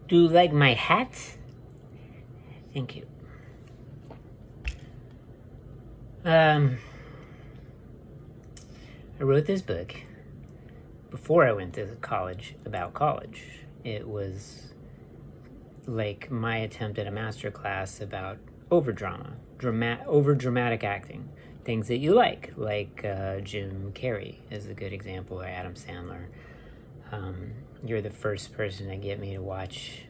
Do you like my hat? Thank you. I wrote this book before I went to college about college. It was like my attempt at a master class about over dramatic acting. Things that you like Jim Carrey is a good example, or Adam Sandler. You're the first person to get me to watch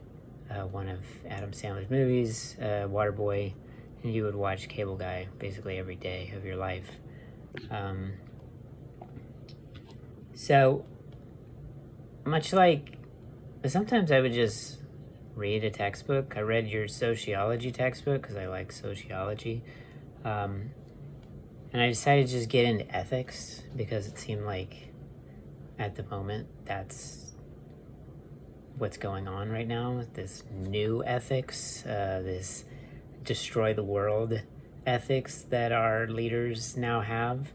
one of Adam Sandler's movies, Waterboy, and you would watch Cable Guy basically every day of your life. So, much like, sometimes I would just read a textbook. I read your sociology textbook because I like sociology. And I decided to just get into ethics because it seemed like at the moment that's what's going on right now. This new ethics, this destroy the world ethics that our leaders now have.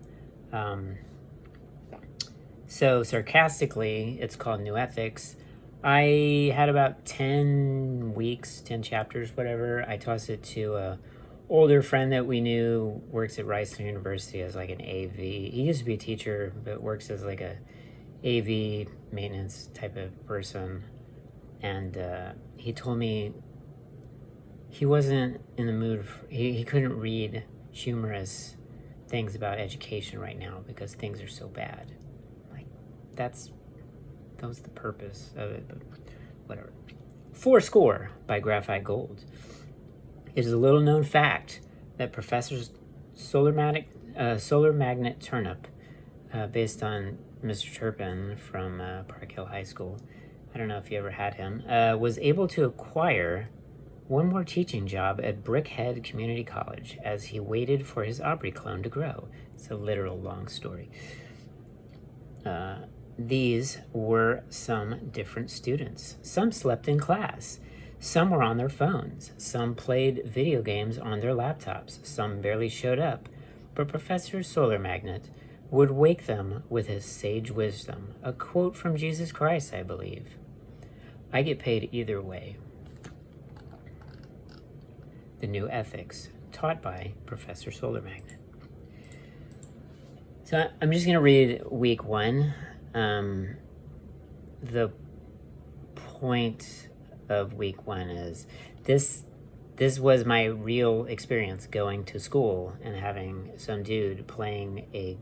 So sarcastically, it's called New Ethics. I had about 10 weeks, 10 chapters, whatever. I tossed it to a older friend that we knew, works at Rice University as like an AV. He used to be a teacher, but works as like a AV maintenance type of person. And he told me he wasn't in the mood he couldn't read humorous things about education right now because things are so bad. Like, that was the purpose of it, but whatever. Fourscore by Graphite Gold. It is a little known fact that Professor's solar magnet turnip, based on Mr. Turpin from Park Hill High School, I don't know if you ever had him, was able to acquire one more teaching job at Brickhead Community College as he waited for his Aubrey clone to grow. It's a literal long story. These were some different students. Some slept in class. Some were on their phones. Some played video games on their laptops. Some barely showed up. But Professor Solar Magnet would wake them with his sage wisdom. A quote from Jesus Christ, I believe. I get paid either way. The New Ethics, taught by Professor Solar Magnet. So I'm just going to read week 1. The point of week 1 is this was my real experience going to school and having some dude playing a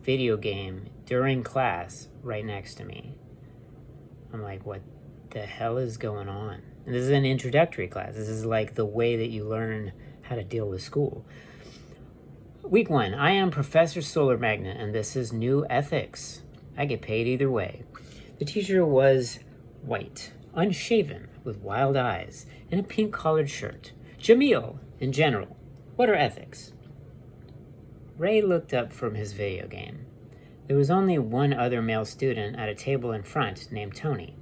video game during class right next to me. I'm like, what the hell is going on? And this is an introductory class. This is like the way that you learn how to deal with school. Week 1, I am Professor Solar Magnet, and this is New Ethics. I get paid either way. The teacher was white, unshaven, with wild eyes, and a pink collared shirt. Jamil, in general, what are ethics? Ray looked up from his video game. There was only one other male student at a table in front named Tony.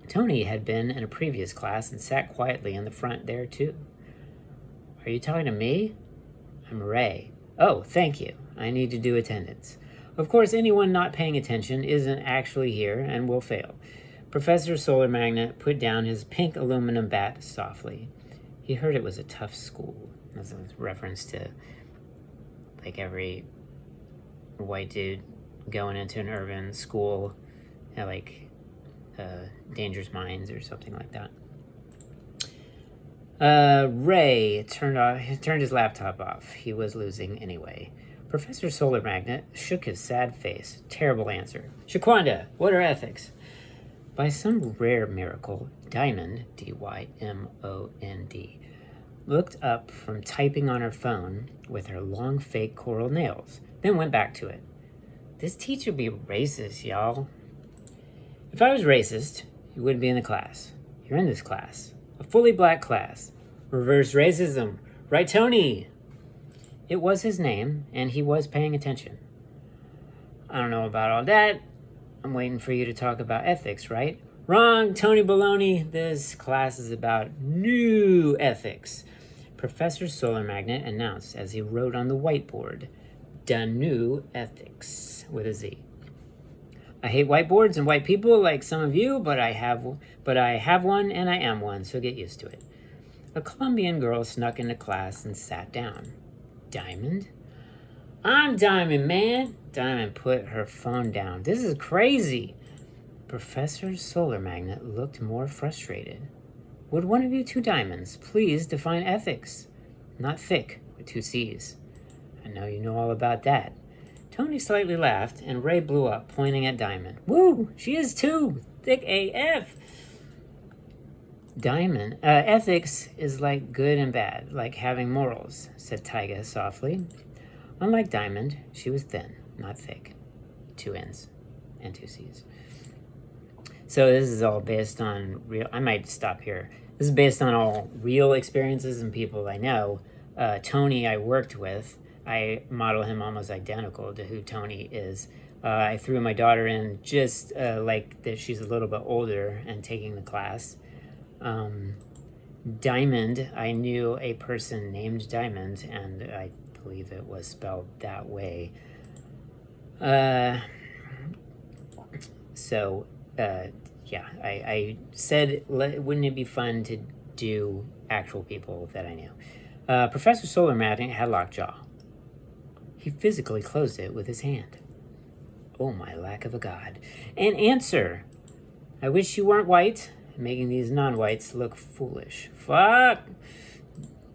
Tony had been in a previous class and sat quietly in the front there too. Are you talking to me? I'm Ray. Oh, thank you. I need to do attendance. Of course, anyone not paying attention isn't actually here and will fail. Professor Solar Magnet put down his pink aluminum bat softly. He heard it was a tough school. That's a reference to like every white dude going into an urban school at like Dangerous Minds or something like that. Ray turned his laptop off. He was losing anyway. Professor Solar Magnet shook his sad face. Terrible answer. Shaquanda, what are ethics? By some rare miracle, Diamond, D-Y-M-O-N-D, looked up from typing on her phone with her long fake coral nails, then went back to it. This teacher be racist, y'all. If I was racist, you wouldn't be in the class. You're in this class. A fully black class. Reverse racism. Right, Tony? It was his name, and he was paying attention. I don't know about all that. I'm waiting for you to talk about ethics, right? Wrong, Tony Baloney. This class is about new ethics. Professor Solar Magnet announced as he wrote on the whiteboard, "Da new ethics," with a Z. I hate whiteboards and white people like some of you, but I have one and I am one, so get used to it. A Colombian girl snuck into class and sat down. Diamond? I'm Diamond, man. Diamond put her phone down. This is crazy. Professor Solar Magnet looked more frustrated. Would one of you two diamonds please define ethics? Not thick, with 2 C's. I know you know all about that. Tony slightly laughed, and Ray blew up, pointing at Diamond. Woo! She is too! Thick AF! Diamond, ethics is like good and bad, like having morals, said Tyga softly. Unlike Diamond, she was thin, not thick. 2 N's and 2 C's. So this is all based on real... I might stop here. This is based on all real experiences and people I know. Tony I worked with, I model him almost identical to who Tony is. I threw my daughter in just like that she's a little bit older and taking the class. Diamond, I knew a person named Diamond, and I believe it was spelled that way. Yeah, I said, wouldn't it be fun to do actual people that I knew? Professor Solar Magnet had lockjaw. He physically closed it with his hand. Oh, my lack of a god. An answer. I wish you weren't white, making these non-whites look foolish. Fuck!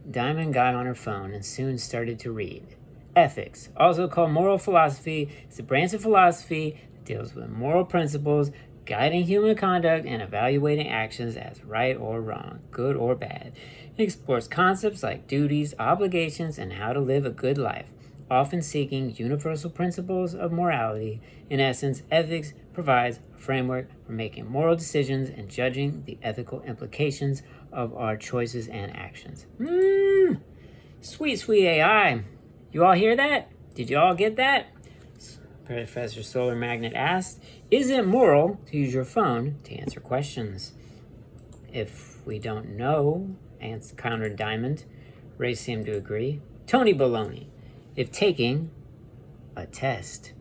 Diamond got on her phone and soon started to read. Ethics, also called moral philosophy, is a branch of philosophy that deals with moral principles, guiding human conduct and evaluating actions as right or wrong, good or bad. It explores concepts like duties, obligations, and how to live a good life, often seeking universal principles of morality. In essence, ethics provides a framework for making moral decisions and judging the ethical implications of our choices and actions. Sweet, sweet AI. You all hear that? Did you all get that? Professor Solar Magnet asked, is it moral to use your phone to answer questions? If we don't know, countered Diamond. Ray seemed to agree. Tony Baloney, if taking a test,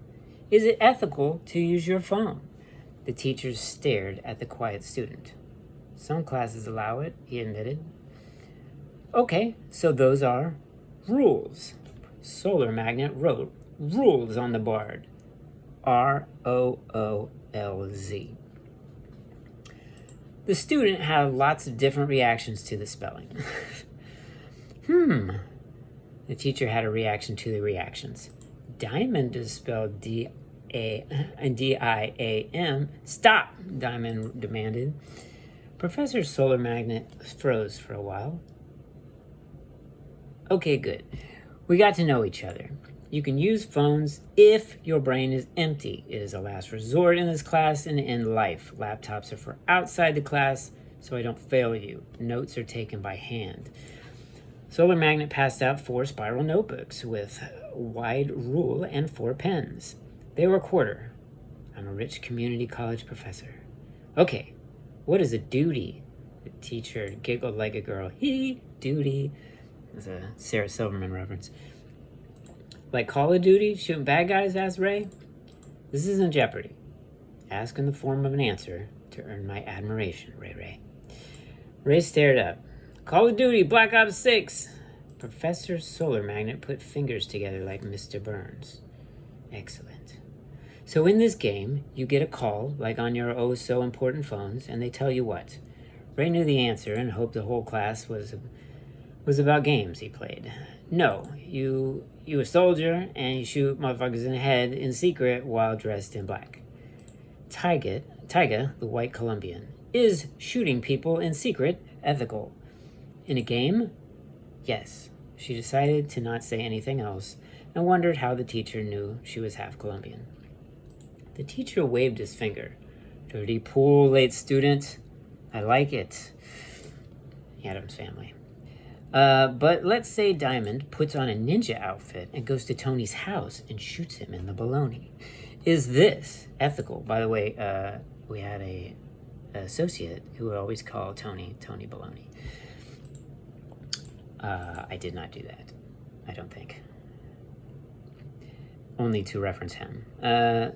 is it ethical to use your phone? The teachers stared at the quiet student. Some classes allow it, he admitted. Okay, so those are rules. Solar Magnet wrote rules on the board. ROOLZ. The student had lots of different reactions to the spelling. The teacher had a reaction to the reactions. Diamond is spelled D-I-A-M. Stop, Diamond demanded. Professor Solar Magnet froze for a while. Okay, good. We got to know each other. You can use phones if your brain is empty. It is a last resort in this class and in life. Laptops are for outside the class, so I don't fail you. Notes are taken by hand. Solar Magnet passed out 4 spiral notebooks with wide rule and 4 pens. They were a quarter. I'm a rich community college professor. Okay, what is a duty? The teacher giggled like a girl. Duty. That's a Sarah Silverman reference. Like Call of Duty, shooting bad guys, asked Ray. This isn't Jeopardy. Ask in the form of an answer to earn my admiration, Ray. Ray stared up. Call of Duty, Black Ops 6. Professor Solar Magnet put fingers together like Mr. Burns. Excellent. So in this game, you get a call, like on your oh-so-important phones, and they tell you what. Ray knew the answer and hoped the whole class was about games he played. No, you a soldier, and you shoot motherfuckers in the head in secret while dressed in black. Tyga, the white Colombian, is shooting people in secret ethical. In a game? Yes. She decided to not say anything else and wondered how the teacher knew she was half Colombian. The teacher waved his finger. Dirty pool, late student. I like it. Adam's Family. But let's say Diamond puts on a ninja outfit and goes to Tony's house and shoots him in the baloney. Is this ethical? By the way, we had an associate who would always call Tony Baloney. I did not do that. I don't think. only to reference him.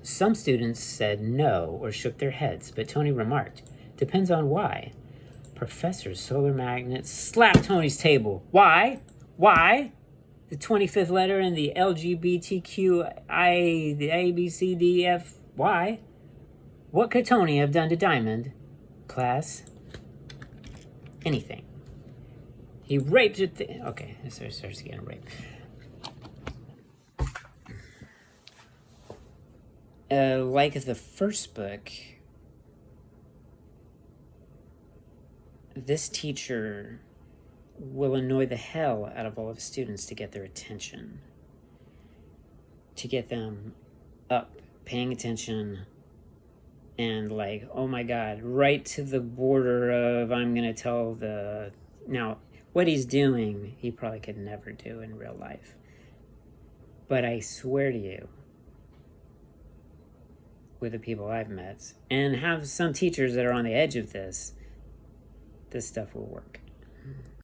Some students said no or shook their heads, but Tony remarked, depends on why. Professor Solar Magnet slapped Tony's table. Why? Why? The 25th letter in the LGBTQI, the ABCDF. Why? What could Tony have done to Diamond? Class? Anything. He raped it. Okay, it starts getting raped. Like the first book, this teacher will annoy the hell out of all of the students to get their attention, to get them up, paying attention, and like, oh my God, right to the border of I'm going to tell the... Now, what he's doing, he probably could never do in real life. But I swear to you, with the people I've met, and have some teachers that are on the edge of this stuff will work.